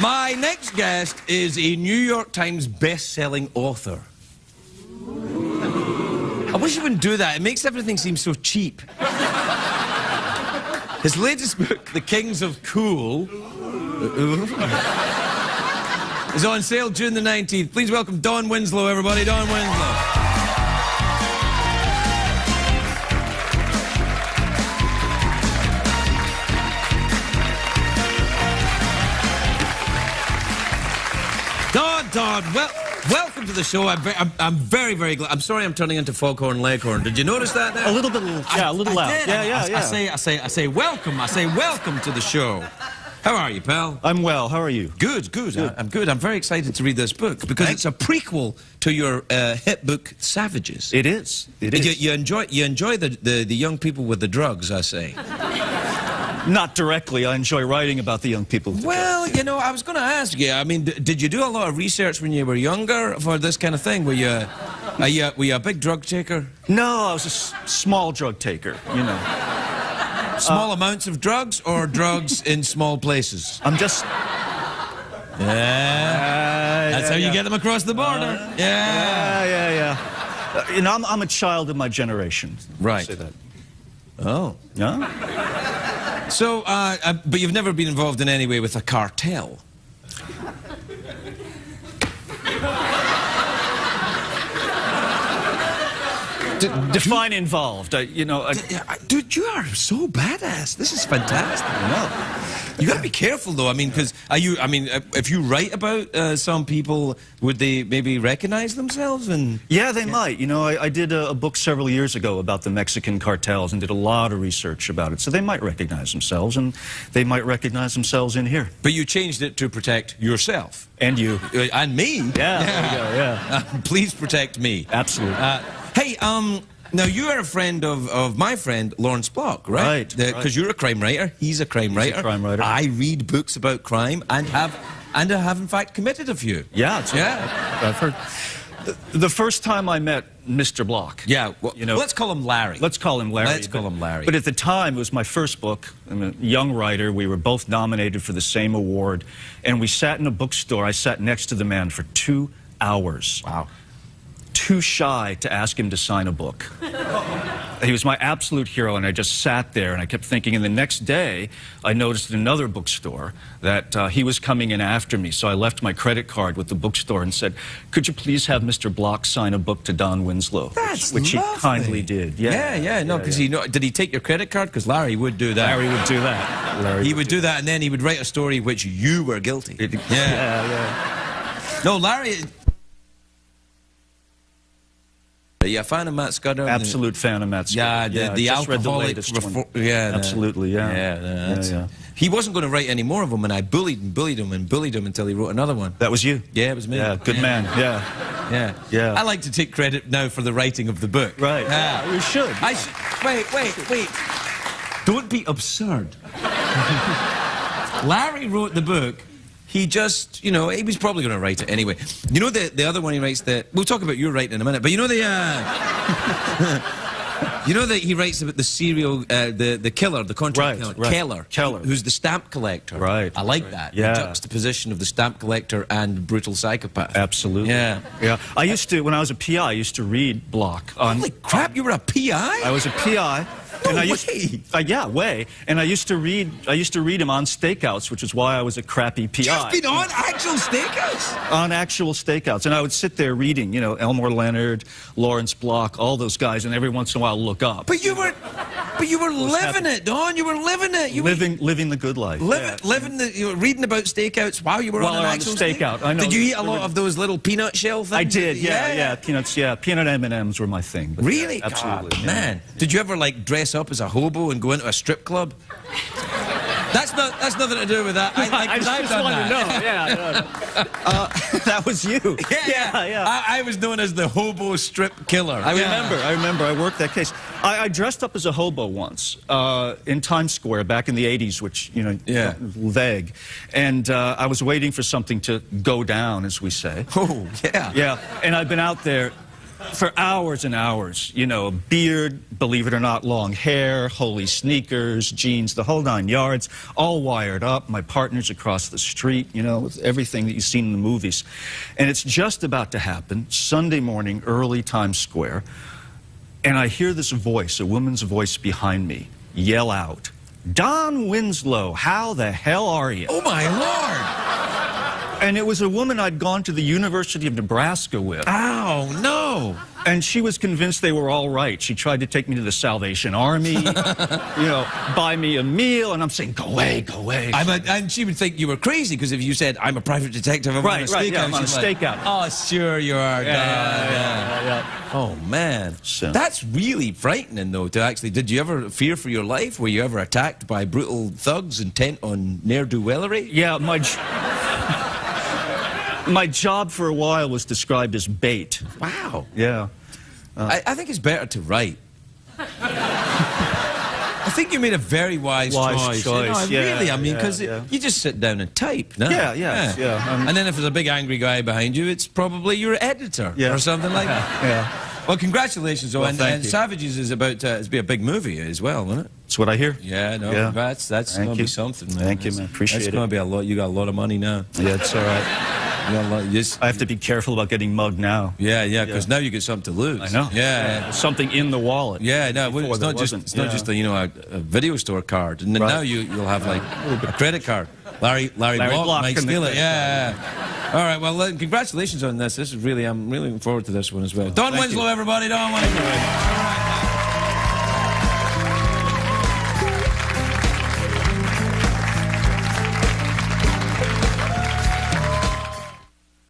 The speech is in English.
My next guest is a New York Times best-selling author. I wish you wouldn't do that. It makes everything seem so cheap. His latest book, The Kings of Cool, is on sale June the 19th. Please welcome Don Winslow, everybody. Don Winslow. Don, welcome to the show. I'm very, very glad. I'm sorry I'm turning into Foghorn Leghorn. Did you notice that there? A little bit, yeah, a little loud. Yeah. I say welcome. I say welcome to the show. How are you, pal? I'm well. How are you? Good. I'm good. I'm very excited to read this book because it's a prequel to your hit book, Savages. It is. You enjoy the young people with the drugs, I say. Not directly. I enjoy writing about the young people. Well, you know, I was going to ask you. I mean, did you do a lot of research when you were younger for this kind of thing? Were you a big drug taker? No, I was a small drug taker. You know. Small amounts of drugs or drugs in small places? I'm just. That's how you get them across the border. Yeah. You know, I'm a child of my generation. Right. Say that. Oh. No. So, but you've never been involved in any way with a cartel? Define involved. Dude, you are so badass. This is fantastic. No. You got to be careful, though. I mean, because if you write about some people, would they maybe recognize themselves? And yeah, they might. You know, I did a book several years ago about the Mexican cartels and did a lot of research about it. So they might recognize themselves, and they might recognize themselves in here. But you changed it to protect yourself. And you. And me. Yeah. There you go, yeah. Please protect me. Absolutely. Hey, now you are a friend of my friend Lawrence Block, right? Right. Because you're a crime writer. He's a crime writer. He's a crime writer. I read books about crime and have in fact committed a few. Yeah. I've heard. The first time I met Mr. Block. Yeah. Well, you know, let's call him Larry. Let's call him Larry. But at the time, it was my first book. I'm a young writer. We were both nominated for the same award, and we sat in a bookstore. I sat next to the man for 2 hours. Wow. Too shy to ask him to sign a book. He was my absolute hero, and I just sat there, and I kept thinking, and the next day, I noticed at another bookstore that he was coming in after me, so I left my credit card with the bookstore and said, could you please have Mr. Block sign a book to Don Winslow? Which he kindly did. No, because did he take your credit card? Because Larry would do that. Larry would do that. He would do that, and then he would write a story which you were guilty. No, Larry... Are you a fan of Matt Scudder? Absolute fan of Matt Scudder. Yeah, the alcoholic. Absolutely, yeah. He wasn't going to write any more of them, and I bullied him until he wrote another one. That was you? Yeah, it was me. Yeah, good man. Yeah. I like to take credit now for the writing of the book. Right. Yeah, you should. Wait. Don't be absurd. Larry wrote the book. He just, you know, he was probably going to write it anyway. You know the other one he writes we'll talk about your writing in a minute, but you know you know that he writes about the serial, the killer, the contract killer, Keller, who's the stamp collector. Right. I like that. Yeah. The juxtaposition of the stamp collector and brutal psychopath. Absolutely. Yeah. I used to, when I was a PI, I used to read Block. Holy crap, you were a PI? I was a PI. No way. And I used to read him on stakeouts, which is why I was a crappy PI. You've been on actual stakeouts? On actual stakeouts. And I would sit there reading, you know, Elmore Leonard, Lawrence Block, all those guys, and every once in a while look up. But you were living it, Don. You were living it. Living the good life. You were reading about stakeouts while you were on an actual stakeout. I know. Did you eat a lot of those little peanut shell things? I did, yeah. Peanuts, peanut M&Ms were my thing. Really? Absolutely. God, man. Did you ever, like, dress up as a hobo and go into a strip club? That's nothing to do with that. I just wanted to know. That was you. Yeah. I was known as the hobo strip killer. I remember. I worked that case. I dressed up as a hobo once in Times Square back in the 80s, which, you know, vague. And I was waiting for something to go down, as we say. Oh, yeah. Yeah. And I've been out there for hours and hours, you know, beard, believe it or not, long hair, holy sneakers, jeans, the whole 9 yards, all wired up. My partner's across the street, you know, with everything that you've seen in the movies. And it's just about to happen, Sunday morning, early Times Square, and I hear this voice, a woman's voice behind me, yell out, "Don Winslow, how the hell are you?" Oh, my Lord! And it was a woman I'd gone to the University of Nebraska with. Oh, no. And she was convinced they were all right. She tried to take me to the Salvation Army, you know, buy me a meal, and I'm saying, go away, go away. And she would think you were crazy, because if you said, I'm a private detective, I'm on a stakeout. Yeah, I'm on a stakeout. Oh, sure you are. Yeah. Oh, man. So. That's really frightening, though, to actually... Did you ever fear for your life? Were you ever attacked by brutal thugs intent on ne'er-do-wellery? Yeah, my job for a while was described as bait. Wow. Yeah. I think it's better to write. I think you made a very wise choice. You know, really, I mean, because you just sit down and type, no? Yeah. And then if there's a big angry guy behind you, it's probably your editor or something like that. Yeah. Well, congratulations, though. Well, and Savages is about to be a big movie as well, isn't it? That's what I hear. Yeah, no, congrats. That's going to be something, man. Thank you, man. Appreciate it. That's going to be a lot. You got a lot of money now. Yeah, it's all right. I have to be careful about getting mugged now. Yeah, because now you get something to lose. I know. Yeah. Something in the wallet. Yeah, no, it's not just a, you know, a video store card. And then now you'll have like a credit card. Larry Block might steal it. Yeah. All right, well, congratulations on this. This is really, I'm really looking forward to this one as well. Don Winslow, everybody. Don Winslow.